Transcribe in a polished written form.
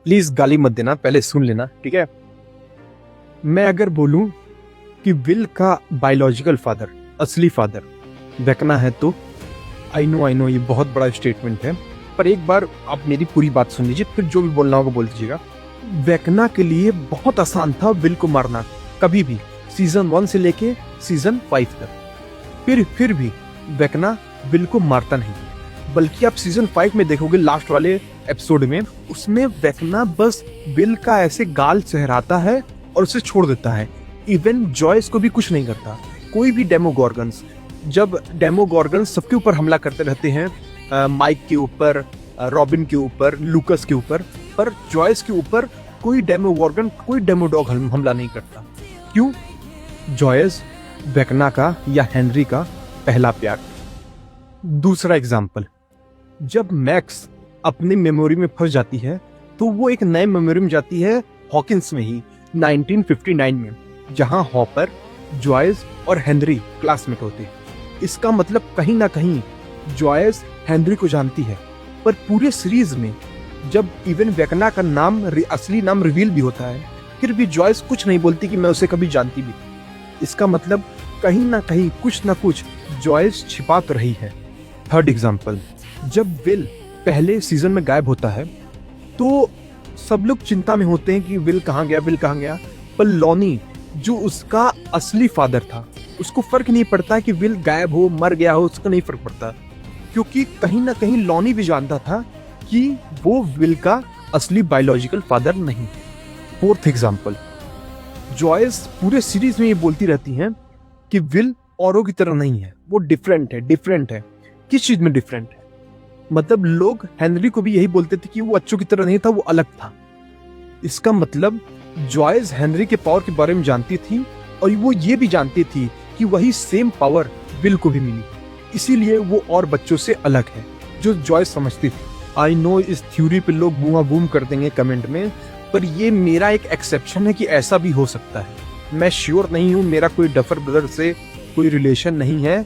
Please गाली मत देना, पहले सुन लेना, ठीक है। मैं अगर बोलूं कि विल का बायोलॉजिकल फादर, असली फादर वेकना है, तो आई नो ये बहुत बड़ा स्टेटमेंट है, पर एक बार आप मेरी पूरी बात सुन लीजिए, फिर जो भी बोलना होगा बोल दीजिएगा। वेकना के लिए बहुत आसान था विल को मारना, कभी भी, सीजन 1 से लेके सीजन 5 तक। फिर भी वेकना विल को मारता नहीं, बल्कि आप सीजन 5 में देखोगे लास्ट वाले एपिसोड में, उसमें वेकना बस विल का ऐसे गाल चहराता है और उसे छोड़ देता है। इवन जॉयस को भी कुछ नहीं करता। कोई भी डेमोगॉर्गन्स, जब डेमोगॉर्गन्स सबके ऊपर हमला करते रहते हैं, माइक के ऊपर, रॉबिन के ऊपर, लूकस के ऊपर, पर जॉयस के ऊपर कोई डेमोगॉर्गन, कोई डेमोडॉग हमला नहीं करता। क्यों? जॉयस वेकना का या हेनरी का पहला प्यार। दूसरा एग्जाम्पल, जब मैक्स अपनी मेमोरी में फंस जाती है तो वो एक नए मेमोरी में जाती है, हॉकिंस में ही 1959 में, जहां हॉपर, जॉयस और हेनरी क्लासमेट होते हैं। इसका मतलब कहीं ना कहीं जॉयस हेनरी को जानती है, पर पूरे सीरीज में जब इवन वेकना का नाम, असली नाम रिवील भी होता है, फिर भी जॉयस कुछ नहीं बोलती कि मैं उसे कभी जानती भी। इसका मतलब कहीं ना कहीं कुछ ना कुछ जॉयस छिपा तो रही है। थर्ड एग्जाम्पल, जब विल पहले सीजन में गायब होता है तो सब लोग चिंता में होते हैं कि विल कहाँ गया, विल कहाँ गया, पर लॉनी जो उसका असली फादर था, उसको फर्क नहीं पड़ता कि विल गायब हो, मर गया हो, उसको नहीं फर्क पड़ता, क्योंकि कहीं ना कहीं लॉनी भी जानता था कि वो विल का असली बायोलॉजिकल फादर नहीं। फोर्थ एग्जाम्पल, जॉयस पूरे सीरीज में ये बोलती रहती हैं कि विल औरों की तरह नहीं है, वो डिफरेंट है। किस चीज में डिफरेंट है? मतलब लोग हेनरी को भी यही बोलते थे कि वो अच्छों की तरह नहीं था, वो अलग था। इसका मतलब जॉयस हेनरी के पावर के बारे में जानती थी, और वो ये भी जानती थी कि वही सेम पावर विल को भी मिली, इसीलिए वो और बच्चों से अलग है, जो जॉयस समझती थी। आई नो इस थ्योरी पे लोग बूमा बूम कर देंगे कमेंट में, पर ये मेरा एक एक्सेप्शन है कि ऐसा भी हो सकता है। मैं श्योर नहीं हूँ, मेरा कोई डफर ब्रदर से कोई रिलेशन नहीं है,